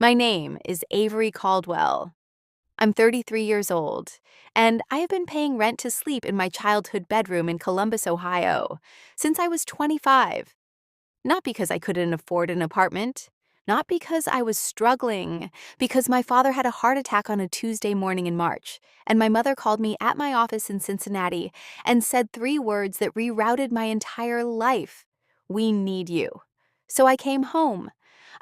My name is Avery Caldwell. I'm 33 years old, and I have been paying rent to sleep in my childhood bedroom in Columbus, Ohio, since I was 25. Not because I couldn't afford an apartment, not because I was struggling, because my father had a heart attack on a Tuesday morning in March, and my mother called me at my office in Cincinnati and said three words that rerouted my entire life. We need you. So I came home.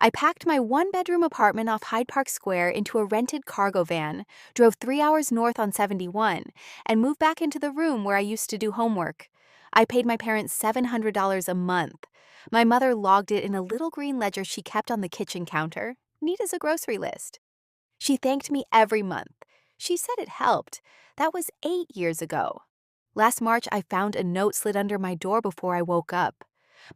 I packed my one-bedroom apartment off Hyde Park Square into a rented cargo van, drove 3 hours north on 71, and moved back into the room where I used to do homework. I paid my parents $700 a month. My mother logged it in a little green ledger she kept on the kitchen counter, neat as a grocery list. She thanked me every month. She said it helped. That was 8 years ago. Last March, I found a note slid under my door before I woke up.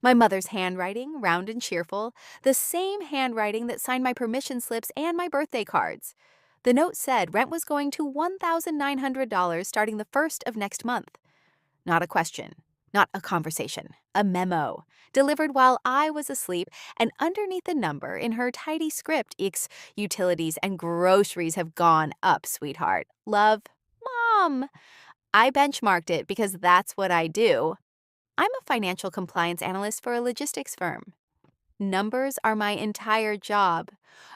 My mother's handwriting, round and cheerful, the same handwriting that signed my permission slips and my birthday cards. The note said rent was going to $1,900 starting the 1st of next month. Not a question, not a conversation, a memo, delivered while I was asleep, and underneath the number in her tidy script, utilities and groceries have gone up, sweetheart. Love, Mom. I benchmarked it because that's what I do. I'm a financial compliance analyst for a logistics firm. Numbers are my entire job.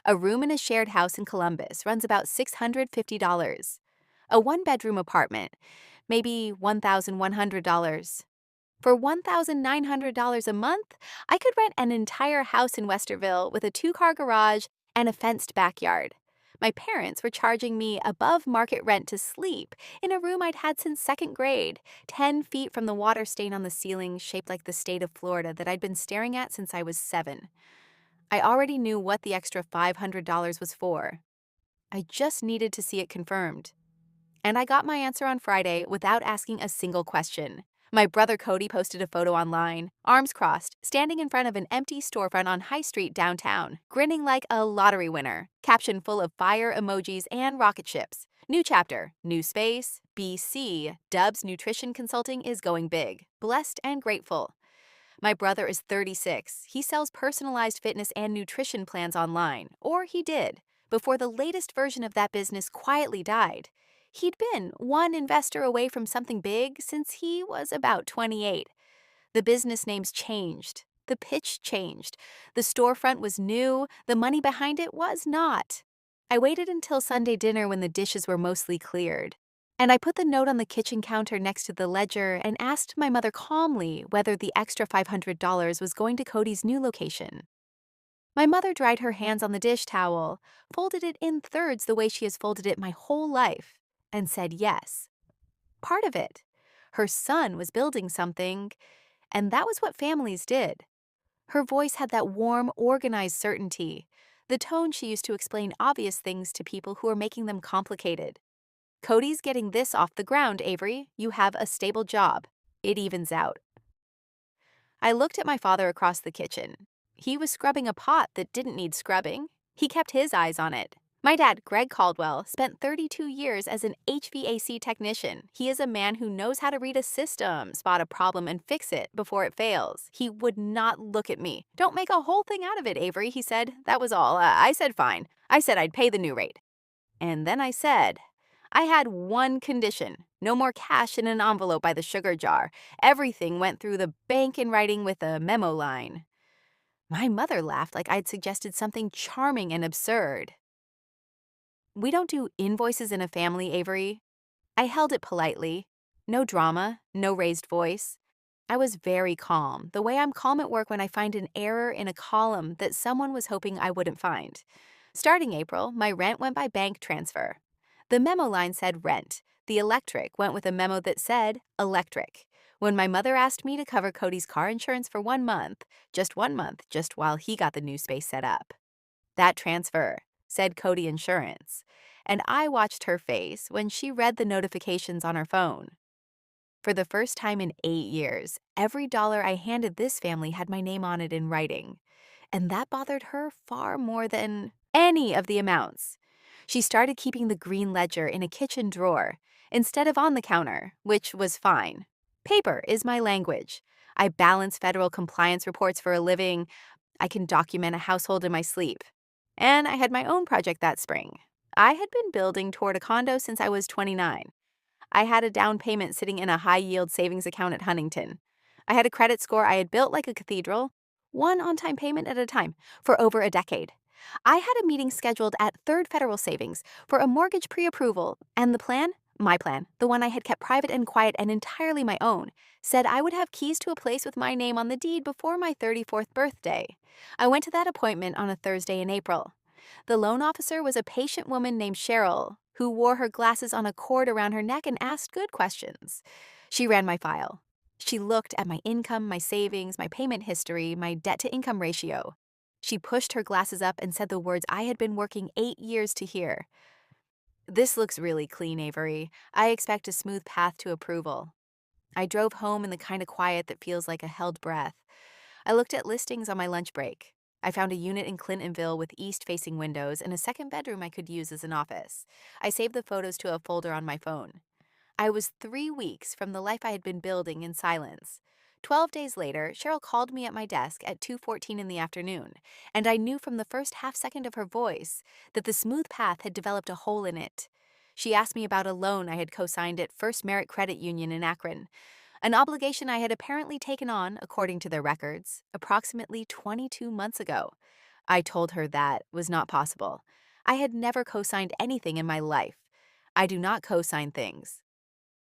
A room in a shared house in Columbus runs about $650. A one-bedroom apartment, maybe $1,100. For $1,900 a month, I could rent an entire house in Westerville with a two-car garage and a fenced backyard. My parents were charging me above market rent to sleep in a room I'd had since second grade, 10 feet from the water stain on the ceiling shaped like the state of Florida that I'd been staring at since I was 7. I already knew what the extra $500 was for. I just needed to see it confirmed. And I got my answer on Friday without asking a single question. My brother Cody posted a photo online, arms crossed, standing in front of an empty storefront on High Street downtown, grinning like a lottery winner, caption full of fire emojis and rocket ships. New chapter, new space, BC, Dubs Nutrition Consulting is going big. Blessed and grateful. My brother is 36. He sells personalized fitness and nutrition plans online, or he did, before the latest version of that business quietly died. He'd been one investor away from something big since he was about 28. The business names changed. The pitch changed. The storefront was new. The money behind it was not. I waited until Sunday dinner when the dishes were mostly cleared. And I put the note on the kitchen counter next to the ledger and asked my mother calmly whether the extra $500 was going to Cody's new location. My mother dried her hands on the dish towel, folded it in thirds the way she has folded it my whole life, and said yes. Part of it. Her son was building something, and that was what families did. Her voice had that warm, organized certainty, the tone she used to explain obvious things to people who were making them complicated. Cody's getting this off the ground, Avery. You have a stable job. It evens out. I looked at my father across the kitchen. He was scrubbing a pot that didn't need scrubbing. He kept his eyes on it. My dad, Greg Caldwell, spent 32 years as an HVAC technician. He is a man who knows how to read a system, spot a problem, and fix it before it fails. He would not look at me. Don't make a whole thing out of it, Avery, he said. That was all. I said fine. I said I'd pay the new rate. And then I said, I had one condition. No more cash in an envelope by the sugar jar. Everything went through the bank in writing with a memo line. My mother laughed like I'd suggested something charming and absurd. We don't do invoices in a family, Avery. I held it politely. No drama, no raised voice. I was very calm, the way I'm calm at work when I find an error in a column that someone was hoping I wouldn't find. Starting April, my rent went by bank transfer. The memo line said rent. The electric went with a memo that said electric. When my mother asked me to cover Cody's car insurance for 1 month, just while he got the new space set up. That transfer said Cody Insurance, and I watched her face when she read the notifications on her phone. For the first time in 8 years, every dollar I handed this family had my name on it in writing, and that bothered her far more than any of the amounts. She started keeping the green ledger in a kitchen drawer instead of on the counter, which was fine. Paper is my language. I balance federal compliance reports for a living. I can document a household in my sleep. And I had my own project that spring. I had been building toward a condo since I was 29. I had a down payment sitting in a high yield savings account at Huntington. I had a credit score I had built like a cathedral, one on time payment at a time, for over a decade. I had a meeting scheduled at Third Federal Savings for a mortgage pre approval, and the plan, my plan, the one I had kept private and quiet and entirely my own, said I would have keys to a place with my name on the deed before my 34th birthday. I went to that appointment on a Thursday in April. The loan officer was a patient woman named Cheryl, who wore her glasses on a cord around her neck and asked good questions. She ran my file. She looked at my income, my savings, my payment history, my debt to income ratio. She pushed her glasses up and said the words I had been working 8 years to hear. This looks really clean, Avery. I expect a smooth path to approval. I drove home in the kind of quiet that feels like a held breath. I looked at listings on my lunch break. I found a unit in Clintonville with east-facing windows and a second bedroom I could use as an office. I saved the photos to a folder on my phone. I was 3 weeks from the life I had been building in silence. 12 days later, Cheryl called me at my desk at 2:14 in the afternoon, and I knew from the first half second of her voice that the smooth path had developed a hole in it. She asked me about a loan I had co-signed at First Merit Credit Union in Akron, an obligation I had apparently taken on, according to their records, approximately 22 months ago. I told her that was not possible. I had never co-signed anything in my life. I do not co-sign things.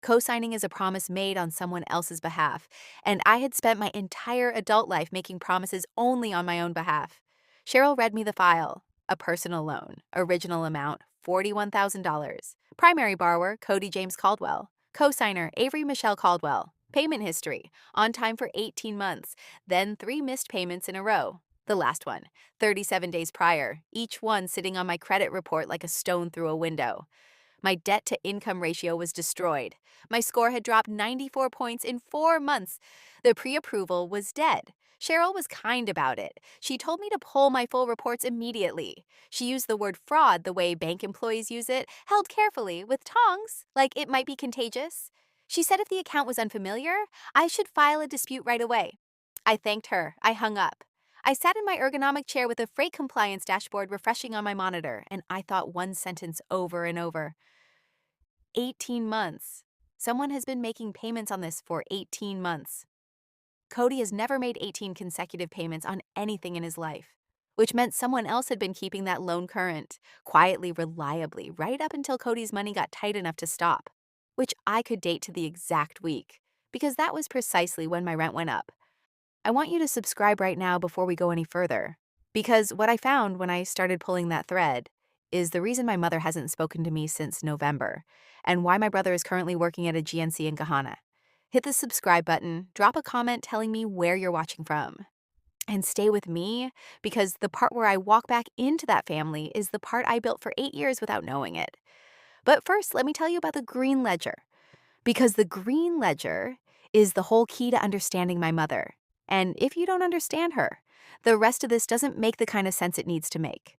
Co-signing is a promise made on someone else's behalf, and I had spent my entire adult life making promises only on my own behalf. Cheryl read me the file. A personal loan. Original amount, $41,000. Primary borrower, Cody James Caldwell. Co-signer, Avery Michelle Caldwell. Payment history. On time for 18 months. Then 3 missed payments in a row. The last one, 37 days prior, each one sitting on my credit report like a stone through a window. My debt to income ratio was destroyed. My score had dropped 94 points in 4 months. The pre-approval was dead. Cheryl was kind about it. She told me to pull my full reports immediately. She used the word fraud the way bank employees use it, held carefully with tongs, like it might be contagious. She said if the account was unfamiliar, I should file a dispute right away. I thanked her. I hung up. I sat in my ergonomic chair with a freight compliance dashboard refreshing on my monitor, and I thought one sentence over and over. 18 months. Someone has been making payments on this for 18 months. Cody has never made 18 consecutive payments on anything in his life, which meant someone else had been keeping that loan current, quietly, reliably, right up until Cody's money got tight enough to stop, which I could date to the exact week, because that was precisely when my rent went up. I want you to subscribe right now before we go any further, because what I found when I started pulling that thread is the reason my mother hasn't spoken to me since November, and why my brother is currently working at a GNC in Kahana. Hit the subscribe button, drop a comment telling me where you're watching from, and stay with me, because the part where I walk back into that family is the part I built for 8 years without knowing it. But first, let me tell you about the Green Ledger, because the Green Ledger is the whole key to understanding my mother. And if you don't understand her, the rest of this doesn't make the kind of sense it needs to make.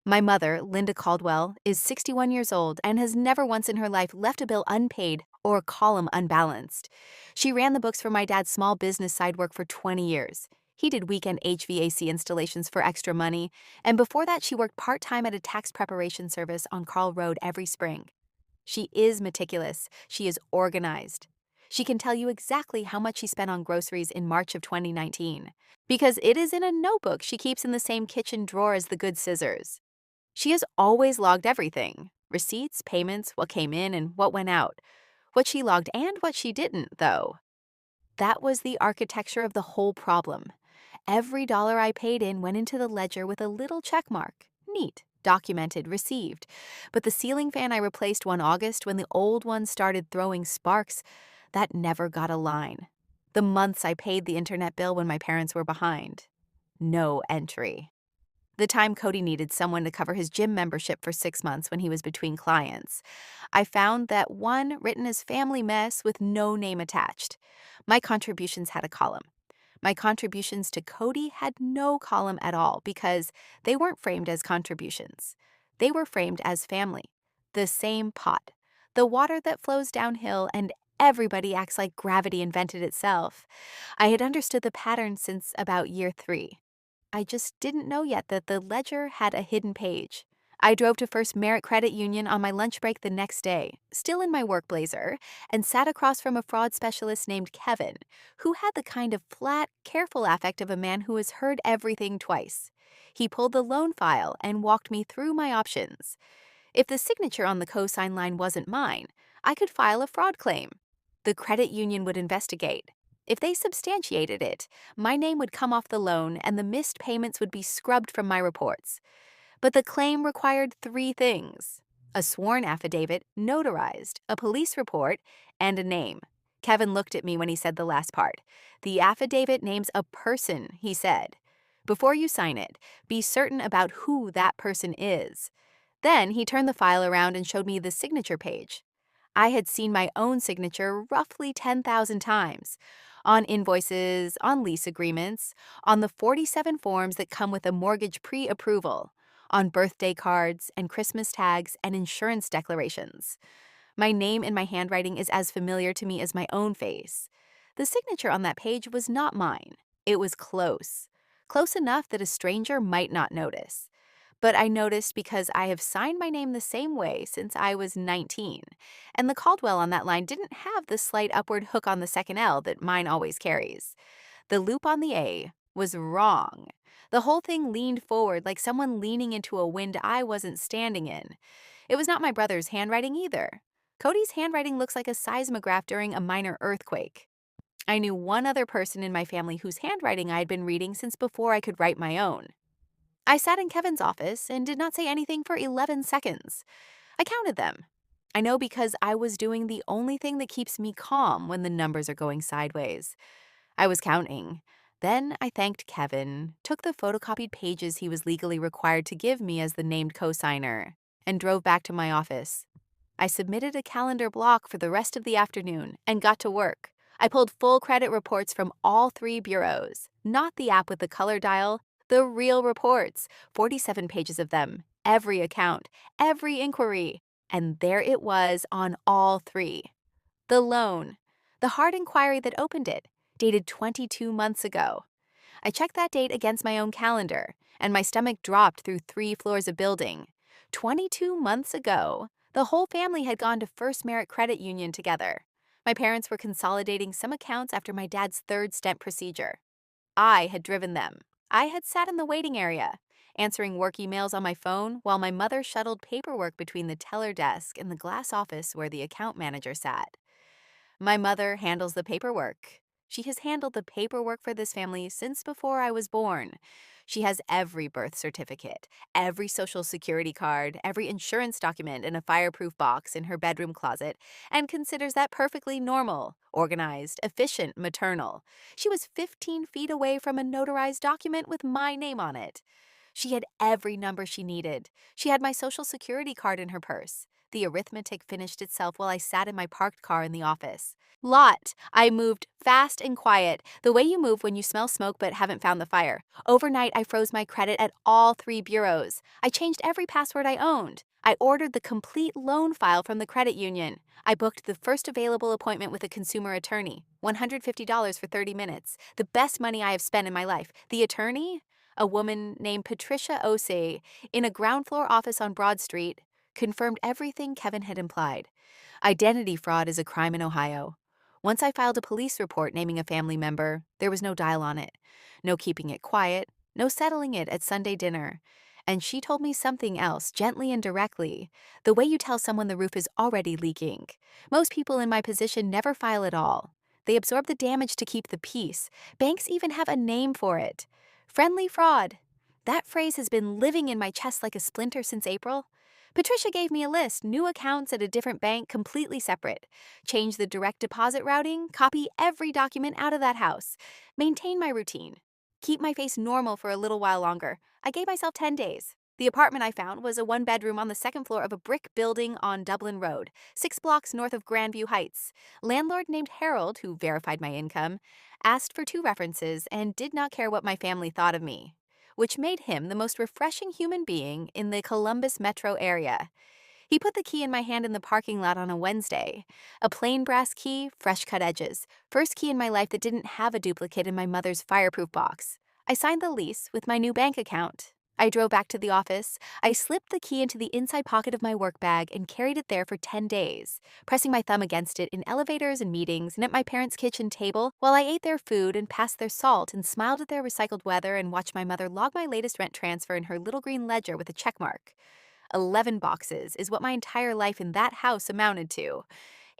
My mother, Linda Caldwell, is 61 years old and has never once in her life left a bill unpaid or a column unbalanced. She ran the books for my dad's small business side work for 20 years. He did weekend HVAC installations for extra money, and before that she worked part-time at a tax preparation service on Carl Road every spring. She is meticulous. She is organized. She can tell you exactly how much she spent on groceries in March of 2019, because it is in a notebook she keeps in the same kitchen drawer as the good scissors. She has always logged everything: receipts, payments, what came in and what went out. What she logged and what she didn't, though. That was the architecture of the whole problem. Every dollar I paid in went into the ledger with a little check mark. Neat, documented, received. But the ceiling fan I replaced one August when the old one started throwing sparks, that never got a line. The months I paid the internet bill when my parents were behind. No entry. The time Cody needed someone to cover his gym membership for 6 months when he was between clients. I found that one written as family mess with no name attached. My contributions had a column. My contributions to Cody had no column at all because they weren't framed as contributions. They were framed as family. The same pot. The water that flows downhill and everybody acts like gravity invented itself. I had understood the pattern since about year 3. I just didn't know yet that the ledger had a hidden page. I drove to First Merit Credit Union on my lunch break the next day, still in my work blazer, and sat across from a fraud specialist named Kevin, who had the kind of flat, careful affect of a man who has heard everything twice. He pulled the loan file and walked me through my options. If the signature on the cosign line wasn't mine, I could file a fraud claim. The credit union would investigate. If they substantiated it, my name would come off the loan and the missed payments would be scrubbed from my reports. But the claim required three things: a sworn affidavit, notarized, a police report, and a name. Kevin looked at me when he said the last part. The affidavit names a person, he said. Before you sign it, be certain about who that person is. Then he turned the file around and showed me the signature page. I had seen my own signature roughly 10,000 times on invoices, on lease agreements, on the 47 forms that come with a mortgage pre-approval, on birthday cards and Christmas tags and insurance declarations. My name in my handwriting is as familiar to me as my own face. The signature on that page was not mine. It was close. Close enough that a stranger might not notice. But I noticed because I have signed my name the same way since I was 19, and the Caldwell on that line didn't have the slight upward hook on the second L that mine always carries. The loop on the A was wrong. The whole thing leaned forward like someone leaning into a wind I wasn't standing in. It was not my brother's handwriting either. Cody's handwriting looks like a seismograph during a minor earthquake. I knew one other person in my family whose handwriting I had been reading since before I could write my own. I sat in Kevin's office and did not say anything for 11 seconds. I counted them. I know because I was doing the only thing that keeps me calm when the numbers are going sideways. I was counting. Then I thanked Kevin, took the photocopied pages he was legally required to give me as the named cosigner, and drove back to my office. I submitted a calendar block for the rest of the afternoon and got to work. I pulled full credit reports from all three bureaus, not the app with the color dial, the real reports, 47 pages of them, every account, every inquiry. And there it was on all three. The loan, the hard inquiry that opened it, dated 22 months ago. I checked that date against my own calendar, and my stomach dropped through 3 floors of building. 22 months ago, the whole family had gone to First Merit Credit Union together. My parents were consolidating some accounts after my dad's third stent procedure. I had driven them. I had sat in the waiting area, answering work emails on my phone while my mother shuttled paperwork between the teller desk and the glass office where the account manager sat. My mother handles the paperwork. She has handled the paperwork for this family since before I was born. She has every birth certificate, every social security card, every insurance document in a fireproof box in her bedroom closet, and considers that perfectly normal, organized, efficient, maternal. She was 15 feet away from a notarized document with my name on it. She had every number she needed. She had my social security card in her purse. The arithmetic finished itself while I sat in my parked car in the office. Lot. I moved fast and quiet, the way you move when you smell smoke but haven't found the fire. Overnight, I froze my credit at all three bureaus. I changed every password I owned. I ordered the complete loan file from the credit union. I booked the first available appointment with a consumer attorney, $150 for 30 minutes, the best money I have spent in my life. The attorney? A woman named Patricia Osei, in a ground floor office on Broad Street, confirmed everything Kevin had implied. Identity fraud is a crime in Ohio. Once I filed a police report naming a family member, there was no dial on it, no keeping it quiet, no settling it at Sunday dinner. And she told me something else, gently and directly, the way you tell someone the roof is already leaking. Most people in my position never file at all. They absorb the damage to keep the peace. Banks even have a name for it. Friendly fraud. That phrase has been living in my chest like a splinter since April. Patricia gave me a list, new accounts at a different bank, completely separate. Change the direct deposit routing, copy every document out of that house. Maintain my routine. Keep my face normal for a little while longer. I gave myself 10 days. The apartment I found was a one-bedroom on the second floor of a brick building on Dublin Road, 6 blocks north of Grandview Heights. Landlord named Harold, who verified my income, asked for 2 references and did not care what my family thought of me, which made him the most refreshing human being in the Columbus metro area. He put the key in my hand in the parking lot on a Wednesday. A plain brass key, fresh cut edges. First key in my life that didn't have a duplicate in my mother's fireproof box. I signed the lease with my new bank account. I drove back to the office. I slipped the key into the inside pocket of my work bag and carried it there for 10 days, pressing my thumb against it in elevators and meetings and at my parents' kitchen table while I ate their food and passed their salt and smiled at their recycled weather and watched my mother log my latest rent transfer in her little green ledger with a check mark. 11 boxes is what my entire life in that house amounted to.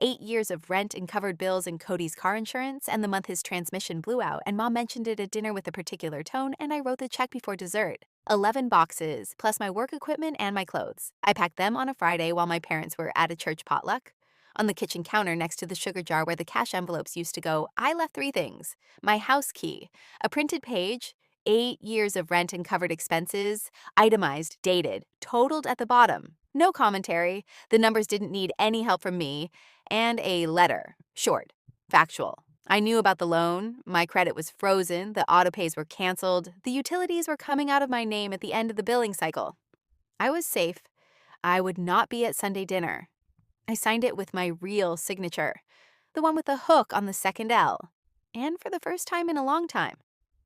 8 years of rent and covered bills and Cody's car insurance, and the month his transmission blew out, and Mom mentioned it at dinner with a particular tone, and I wrote the check before dessert. 11 boxes, plus my work equipment and my clothes. I packed them on a Friday while my parents were at a church potluck. On the kitchen counter next to the sugar jar where the cash envelopes used to go, I left 3 things: my house key, a printed page, 8 years of rent and covered expenses, itemized, dated, totaled at the bottom. No commentary. The numbers didn't need any help from me. And a letter. Short. Factual. I knew about the loan. My credit was frozen. The autopays were canceled. The utilities were coming out of my name at the end of the billing cycle. I was safe. I would not be at Sunday dinner. I signed it with my real signature, the one with the hook on the second L. And for the first time in a long time,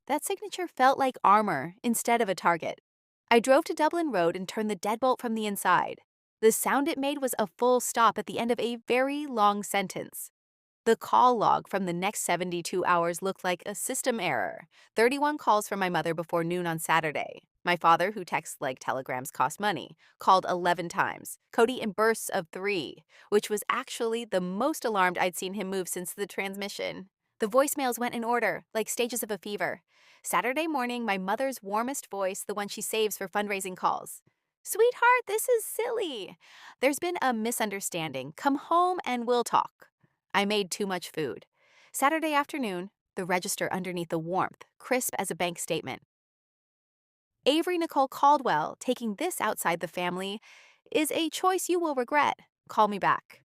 that signature felt like armor instead of a target. I drove to Dublin Road and turned the deadbolt from the inside. The sound it made was a full stop at the end of a very long sentence. The call log from the next 72 hours looked like a system error. 31 calls from my mother before noon on Saturday. My father, who texts like telegrams cost money, called 11 times. Cody in bursts of 3, which was actually the most alarmed I'd seen him move since the transmission. The voicemails went in order, like stages of a fever. Saturday morning, my mother's warmest voice, the one she saves for fundraising calls. "Sweetheart, this is silly. There's been a misunderstanding. Come home and we'll talk." I made too much food. Saturday afternoon, the register underneath the warmth, crisp as a bank statement. Avery Nicole Caldwell, taking this outside the family, is a choice you will regret. Call me back.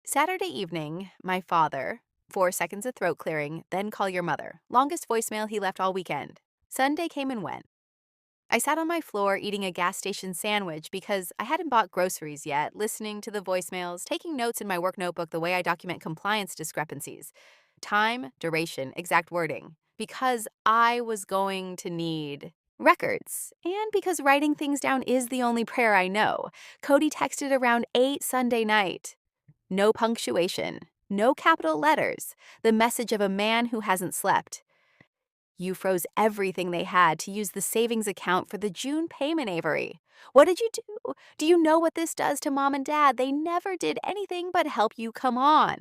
Saturday evening, my father, 4 seconds of throat clearing, then call your mother. Longest voicemail he left all weekend. Sunday came and went. I sat on my floor eating a gas station sandwich because I hadn't bought groceries yet, listening to the voicemails, taking notes in my work notebook the way I document compliance discrepancies. Time, duration, exact wording. Because I was going to need records. And because writing things down is the only prayer I know. Cody texted around 8 Sunday night. No punctuation. No capital letters. The message of a man who hasn't slept. You froze everything they had to use the savings account for the June payment, Avery. What did you do? Do you know what this does to Mom and Dad? They never did anything but help you come on.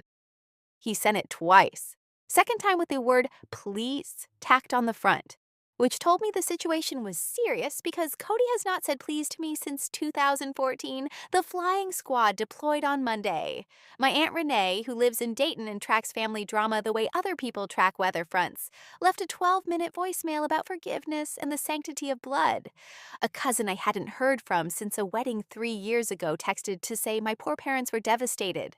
He sent it twice. Second time with the word please tacked on the front, which told me the situation was serious because Cody has not said please to me since 2014. The flying squad deployed on Monday. My Aunt Renee, who lives in Dayton and tracks family drama the way other people track weather fronts, left a 12-minute voicemail about forgiveness and the sanctity of blood. A cousin I hadn't heard from since a wedding 3 years ago texted to say my poor parents were devastated.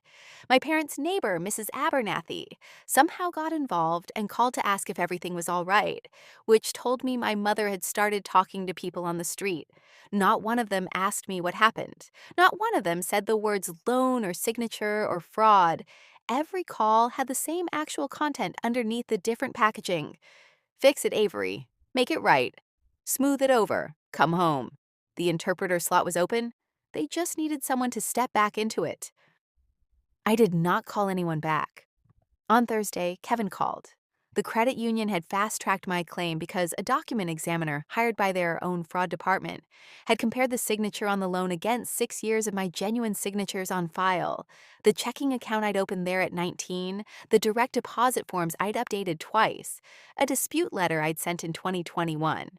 My parents' neighbor, Mrs. Abernathy, somehow got involved and called to ask if everything was all right, which told me my mother had started talking to people on the street. Not one of them asked me what happened. Not one of them said the words loan or signature or fraud. Every call had the same actual content underneath the different packaging. Fix it, Avery. Make it right. Smooth it over. Come home. The interpreter slot was open. They just needed someone to step back into it. I did not call anyone back. On Thursday, Kevin called. The credit union had fast-tracked my claim because a document examiner hired by their own fraud department had compared the signature on the loan against 6 years of my genuine signatures on file, the checking account I'd opened there at 19, the direct deposit forms I'd updated twice, a dispute letter I'd sent in 2021,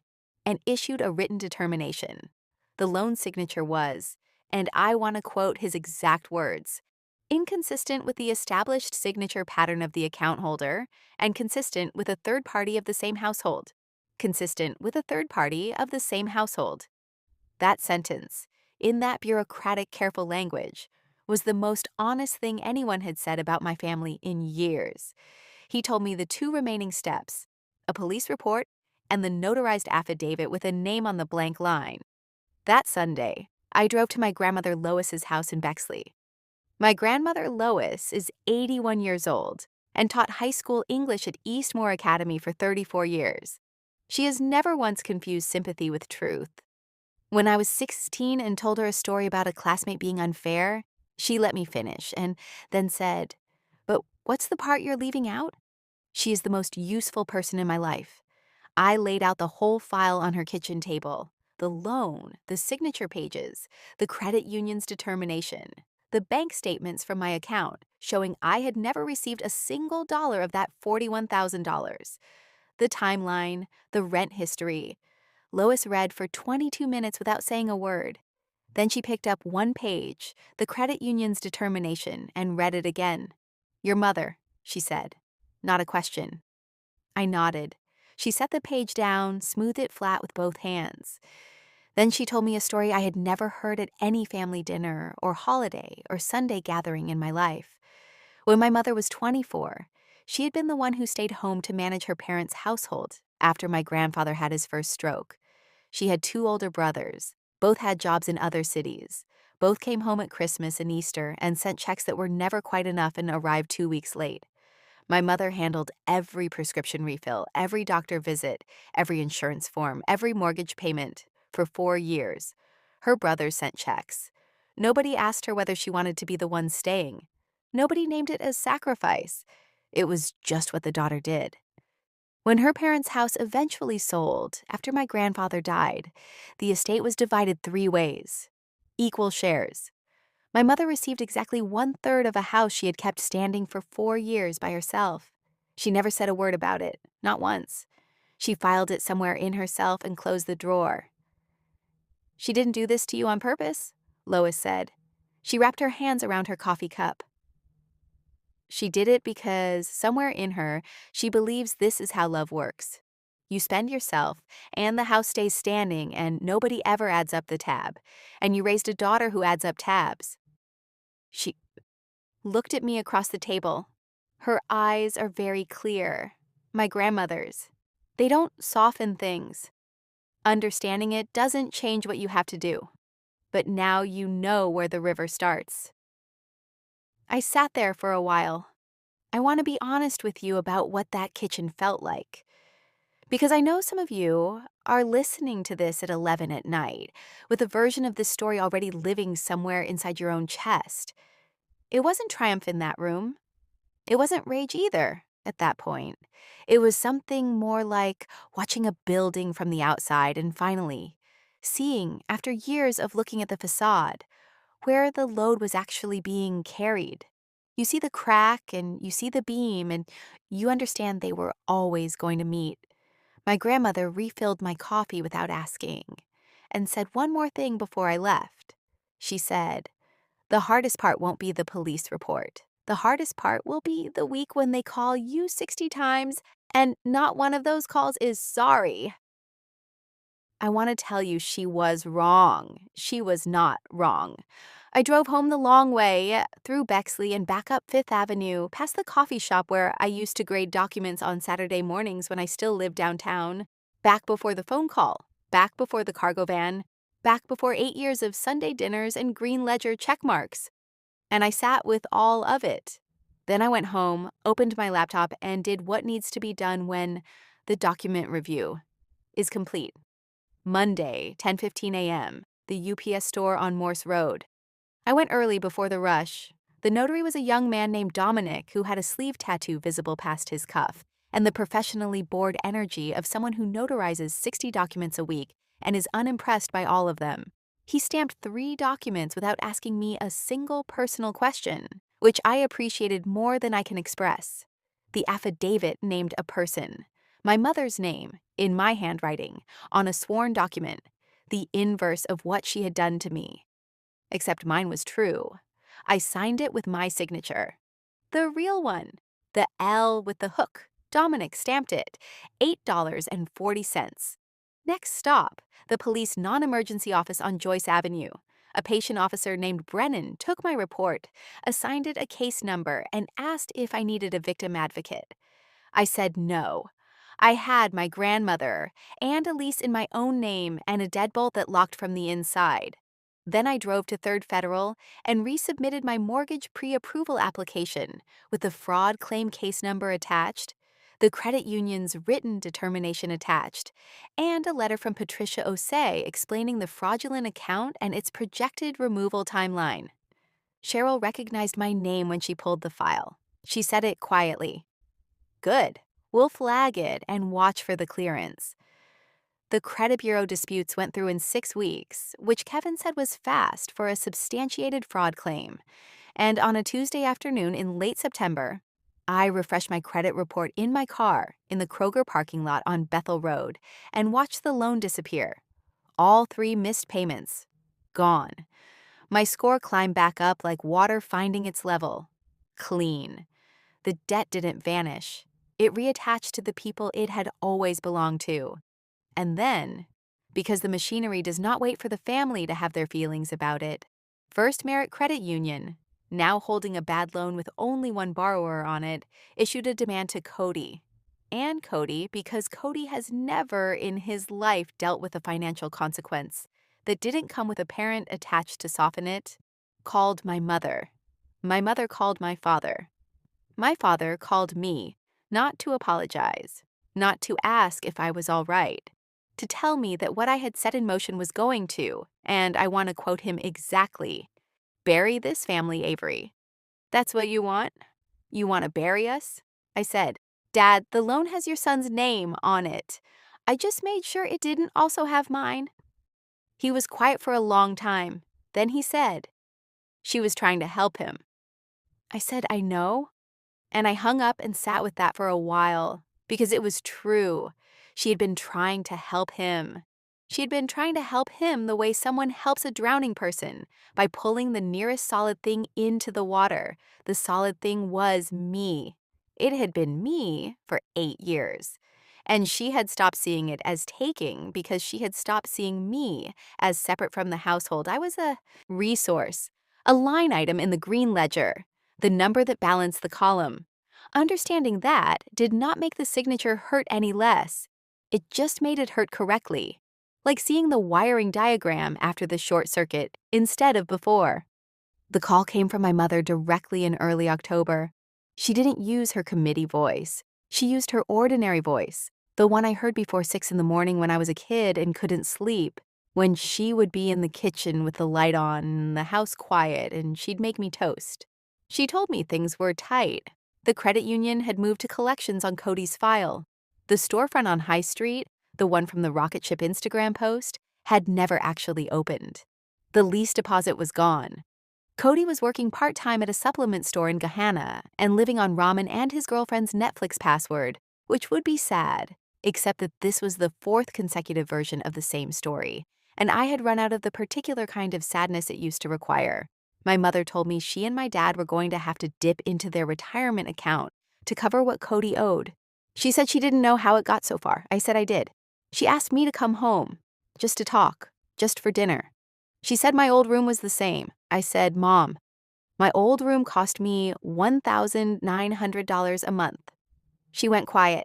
and issued a written determination. The loan signature was, and I want to quote his exact words, inconsistent with the established signature pattern of the account holder, and consistent with a third party of the same household. Consistent with a third party of the same household. That sentence, in that bureaucratic, careful language, was the most honest thing anyone had said about my family in years. He told me the 2 remaining steps, a police report and the notarized affidavit with a name on the blank line. That Sunday, I drove to my grandmother Lois's house in Bexley. My grandmother Lois is 81 years old and taught high school English at Eastmore Academy for 34 years. She has never once confused sympathy with truth. When I was 16 and told her a story about a classmate being unfair, she let me finish and then said, "But what's the part you're leaving out?" She is the most useful person in my life. I laid out the whole file on her kitchen table: the loan, the signature pages, the credit union's determination, the bank statements from my account showing I had never received a single dollar of that $41,000, the timeline, the rent history. Lois read for 22 minutes without saying a word. Then she picked up one page, the credit union's determination, and read it again. "Your mother," she said. Not a question. I nodded. She set the page down, smoothed it flat with both hands. Then she told me a story I had never heard at any family dinner or holiday or Sunday gathering in my life. When my mother was 24, she had been the one who stayed home to manage her parents' household after my grandfather had his first stroke. She had two older brothers. Both had jobs in other cities. Both came home at Christmas and Easter and sent checks that were never quite enough and arrived 2 weeks late. My mother handled every prescription refill, every doctor visit, every insurance form, every mortgage payment for 4 years. Her brothers sent checks. Nobody asked her whether she wanted to be the one staying. Nobody named it as sacrifice. It was just what the daughter did. When her parents' house eventually sold, after my grandfather died, the estate was divided 3 ways: equal shares. My mother received exactly 1/3 of a house she had kept standing for 4 years by herself. She never said a word about it, not once. She filed it somewhere in herself and closed the drawer. "She didn't do this to you on purpose," Lois said. She wrapped her hands around her coffee cup. "She did it because, somewhere in her, she believes this is how love works. You spend yourself, and the house stays standing, and nobody ever adds up the tab. And you raised a daughter who adds up tabs." She looked at me across the table. Her eyes are very clear. My grandmother's. They don't soften things. Understanding it doesn't change what you have to do. But now you know where the river starts. I sat there for a while. I want to be honest with you about what that kitchen felt like. Because I know some of you are listening to this at 11 at night, with a version of this story already living somewhere inside your own chest. It wasn't triumph in that room. It wasn't rage either at that point. It was something more like watching a building from the outside and finally seeing, after years of looking at the facade, where the load was actually being carried. You see the crack and you see the beam, and you understand they were always going to meet. My grandmother refilled my coffee without asking and said one more thing before I left. She said, "The hardest part won't be the police report. The hardest part will be the week when they call you 60 times and not one of those calls is sorry." I want to tell you she was wrong. She was not wrong. I drove home the long way, through Bexley and back up Fifth Avenue, past the coffee shop where I used to grade documents on Saturday mornings when I still lived downtown. Back before the phone call, back before the cargo van, back before 8 years of Sunday dinners and green ledger check marks. And I sat with all of it. Then I went home, opened my laptop, and did what needs to be done when the document review is complete. Monday, 10:15 a.m., the UPS store on Morse Road. I went early before the rush. The notary was a young man named Dominic who had a sleeve tattoo visible past his cuff and the professionally bored energy of someone who notarizes 60 documents a week and is unimpressed by all of them. He stamped 3 documents without asking me a single personal question, which I appreciated more than I can express. The affidavit named a person, my mother's name, in my handwriting, on a sworn document, the inverse of what she had done to me. Except mine was true. I signed it with my signature. The real one. The L with the hook. Dominic stamped it. $8.40. Next stop, the police non-emergency office on Joyce Avenue. A patient officer named Brennan took my report, assigned it a case number, and asked if I needed a victim advocate. I said no. I had my grandmother and a lease in my own name and a deadbolt that locked from the inside. Then I drove to Third Federal and resubmitted my mortgage pre-approval application with the fraud claim case number attached. the credit union's written determination attached, and a letter from Patricia Osei explaining the fraudulent account and its projected removal timeline. Cheryl recognized my name when she pulled the file. She said it quietly. Good. We'll flag it and watch for the clearance. The credit bureau disputes went through in 6 weeks, which Kevin said was fast for a substantiated fraud claim. And on a Tuesday afternoon in late September, I refreshed my credit report in my car in the Kroger parking lot on Bethel Road and watched the loan disappear. All 3 missed payments. Gone. My score climbed back up like water finding its level. Clean. The debt didn't vanish. It reattached to the people it had always belonged to. And then, because the machinery does not wait for the family to have their feelings about it, First Merit Credit Union, now holding a bad loan with only one borrower on it, issued a demand to Cody. And Cody, because Cody has never in his life dealt with a financial consequence that didn't come with a parent attached to soften it, called my mother. My mother called my father. My father called me, not to apologize, not to ask if I was all right, to tell me that what I had set in motion was going to, and I want to quote him exactly, bury this family, Avery. That's what you want? You want to bury us? I said, Dad, the loan has your son's name on it. I just made sure it didn't also have mine. He was quiet for a long time. Then he said, she was trying to help him. I said, I know. And I hung up and sat with that for a while, because it was true. She had been trying to help him. She had been trying to help him the way someone helps a drowning person, by pulling the nearest solid thing into the water. The solid thing was me. It had been me for 8 years. And she had stopped seeing it as taking because she had stopped seeing me as separate from the household. I was a resource, a line item in the green ledger, the number that balanced the column. Understanding that did not make the signature hurt any less. It just made it hurt correctly, like seeing the wiring diagram after the short circuit instead of before. The call came from my mother directly in early October. She didn't use her committee voice. She used her ordinary voice, the one I heard before 6 in the morning when I was a kid and couldn't sleep, when she would be in the kitchen with the light on and the house quiet and she'd make me toast. She told me things were tight. The credit union had moved to collections on Cody's file. The storefront on High Street, the one from the rocket ship Instagram post, had never actually opened. The lease deposit was gone. Cody was working part-time at a supplement store in Gahanna and living on ramen and his girlfriend's Netflix password, which would be sad, except that this was the 4th consecutive version of the same story, and I had run out of the particular kind of sadness it used to require. My mother told me she and my dad were going to have to dip into their retirement account to cover what Cody owed. She said she didn't know how it got so far. I said I did. She asked me to come home, just to talk, just for dinner. She said my old room was the same. I said, Mom, my old room cost me $1,900 a month. She went quiet.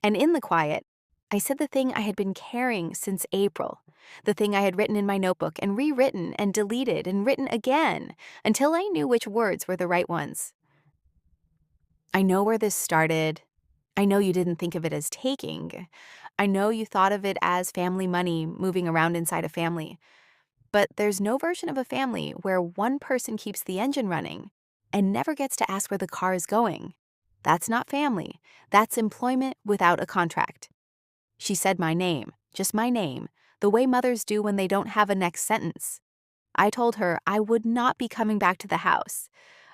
And in the quiet, I said the thing I had been carrying since April, the thing I had written in my notebook and rewritten and deleted and written again until I knew which words were the right ones. I know where this started. I know you didn't think of it as taking. I know you thought of it as family money moving around inside a family. But there's no version of a family where one person keeps the engine running and never gets to ask where the car is going. That's not family. That's employment without a contract. She said my name, just my name, the way mothers do when they don't have a next sentence. I told her I would not be coming back to the house.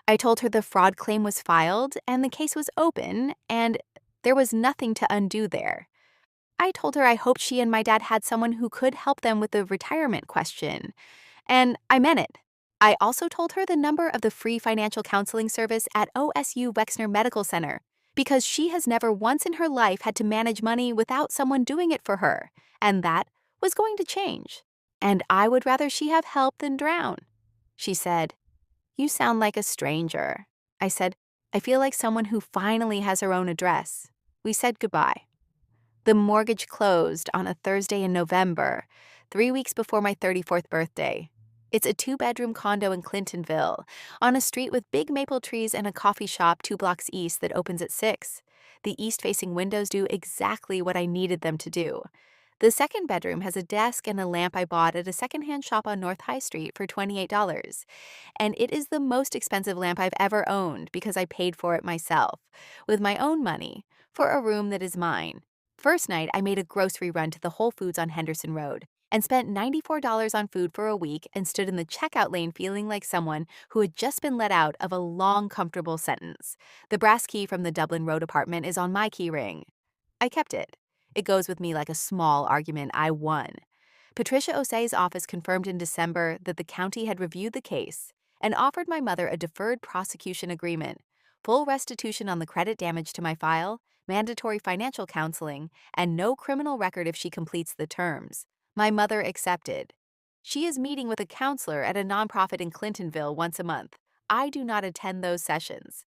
I told her the fraud claim was filed and the case was open and there was nothing to undo there. I told her I hoped she and my dad had someone who could help them with the retirement question. And I meant it. I also told her the number of the free financial counseling service at OSU Wexner Medical Center, because she has never once in her life had to manage money without someone doing it for her, and that was going to change. And I would rather she have help than drown. She said, You sound like a stranger. I said, I feel like someone who finally has her own address. We said goodbye. The mortgage closed on a Thursday in November, 3 weeks before my 34th birthday. It's a 2-bedroom condo in Clintonville, on a street with big maple trees and a coffee shop 2 blocks east that opens at 6. The east-facing windows do exactly what I needed them to do. The second bedroom has a desk and a lamp I bought at a secondhand shop on North High Street for $28. And it is the most expensive lamp I've ever owned because I paid for it myself, with my own money, for a room that is mine. First night, I made a grocery run to the Whole Foods on Henderson Road and spent $94 on food for a week and stood in the checkout lane feeling like someone who had just been let out of a long, comfortable sentence. The brass key from the Dublin Road apartment is on my key ring. I kept it. It goes with me like a small argument I won. Patricia Osei's office confirmed in December that the county had reviewed the case and offered my mother a deferred prosecution agreement, full restitution on the credit damage to my file, mandatory financial counseling, and no criminal record if she completes the terms. My mother accepted. She is meeting with a counselor at a nonprofit in Clintonville once a month. I do not attend those sessions.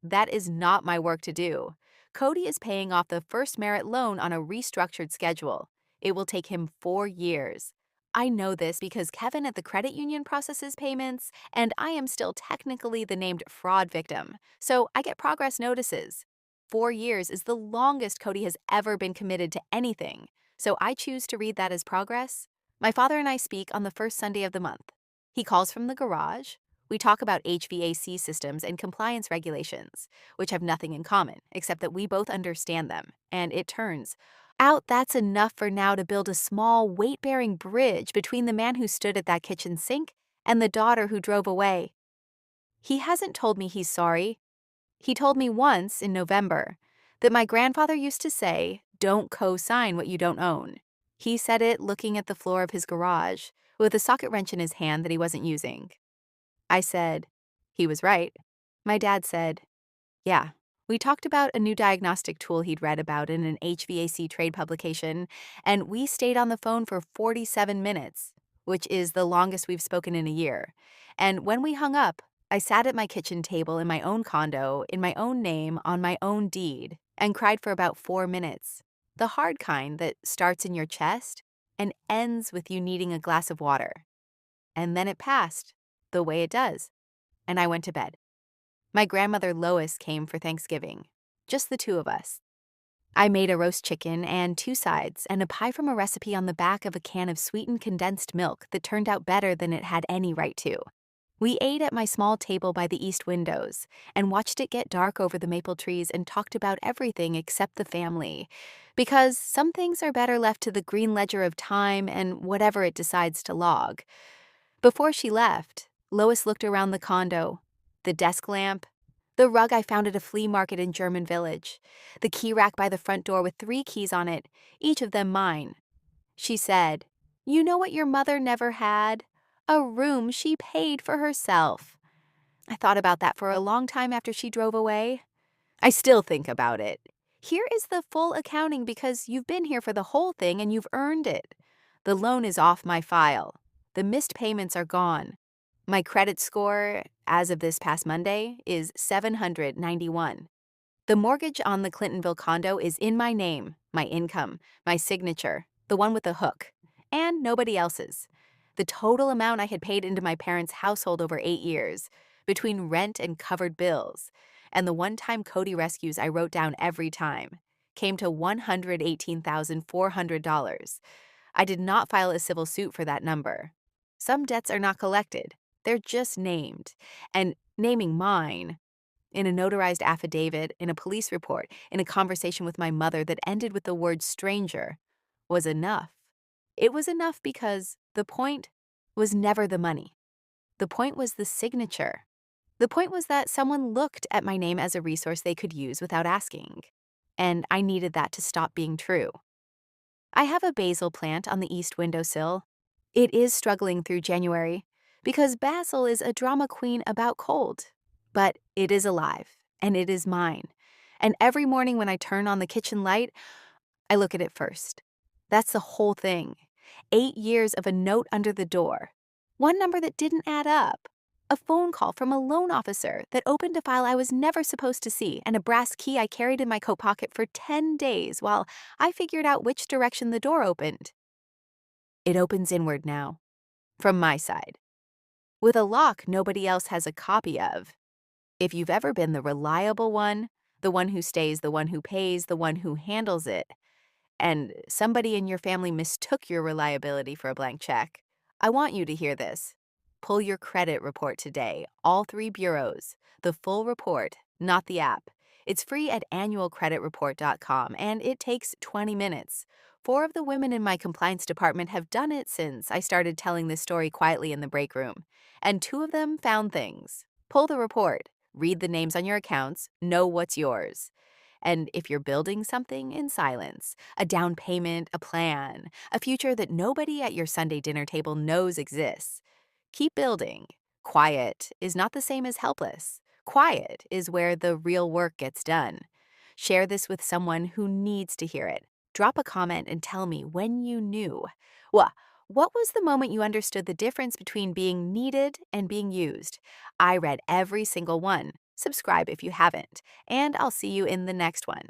That is not my work to do. Cody is paying off the first merit loan on a restructured schedule. It will take him 4 years. I know this because Kevin at the credit union processes payments, and I am still technically the named fraud victim, so I get progress notices. 4 years is the longest Cody has ever been committed to anything, so I choose to read that as progress. My father and I speak on the first Sunday of the month. He calls from the garage. We talk about HVAC systems and compliance regulations, which have nothing in common, except that we both understand them, and it turns out that's enough for now to build a small, weight-bearing bridge between the man who stood at that kitchen sink and the daughter who drove away. He hasn't told me he's sorry. He told me once, in November, that my grandfather used to say, "Don't co-sign what you don't own." He said it looking at the floor of his garage, with a socket wrench in his hand that he wasn't using. I said, he was right. My dad said, yeah. We talked about a new diagnostic tool he'd read about in an HVAC trade publication, and we stayed on the phone for 47 minutes, which is the longest we've spoken in a year. And when we hung up, I sat at my kitchen table in my own condo, in my own name, on my own deed, and cried for about 4 minutes. The hard kind that starts in your chest and ends with you needing a glass of water. And then it passed, the way it does, and I went to bed. My grandmother Lois came for Thanksgiving, just the two of us. I made a roast chicken and 2 sides and a pie from a recipe on the back of a can of sweetened condensed milk that turned out better than it had any right to. We ate at my small table by the east windows and watched it get dark over the maple trees and talked about everything except the family, because some things are better left to the green ledger of time and whatever it decides to log. Before she left, Lois looked around the condo, the desk lamp, the rug I found at a flea market in German Village, the key rack by the front door with 3 keys on it, each of them mine. She said, "You know what your mother never had? A room she paid for herself." I thought about that for a long time after she drove away. I still think about it. Here is the full accounting because you've been here for the whole thing and you've earned it. The loan is off my file. The missed payments are gone. My credit score, as of this past Monday, is 791. The mortgage on the Clintonville condo is in my name, my income, my signature, the one with the hook, and nobody else's. The total amount I had paid into my parents' household over 8 years, between rent and covered bills, and the one-time Cody rescues I wrote down every time, came to $118,400. I did not file a civil suit for that number. Some debts are not collected. They're just named. And naming mine, in a notarized affidavit, in a police report, in a conversation with my mother that ended with the word stranger, was enough. It was enough because the point was never the money. The point was the signature. The point was that someone looked at my name as a resource they could use without asking. And I needed that to stop being true. I have a basil plant on the east windowsill. It is struggling through January because basil is a drama queen about cold. But it is alive, and it is mine. And every morning when I turn on the kitchen light, I look at it first. That's the whole thing. 8 years of a note under the door. One number that didn't add up. A phone call from a loan officer that opened a file I was never supposed to see and a brass key I carried in my coat pocket for 10 days while I figured out which direction the door opened. It opens inward now, from my side, with a lock nobody else has a copy of. If you've ever been the reliable one, The one who stays, the one who pays, the one who handles it. And somebody in your family mistook your reliability for a blank check. I want you to hear this. Pull your credit report today, all three bureaus. The full report, not the app. It's free at annualcreditreport.com and it takes 20 minutes. Four of the women in my compliance department have done it since I started telling this story quietly in the break room, and two of them found things. Pull the report, read the names on your accounts, know what's yours. And if you're building something in silence, a down payment, a plan, a future that nobody at your Sunday dinner table knows exists, keep building. Quiet is not the same as helpless. Quiet is where the real work gets done. Share this with someone who needs to hear it. Drop a comment and tell me when you knew. Well, what was the moment you understood the difference between being needed and being used? I read every single one. Subscribe if you haven't, and I'll see you in the next one.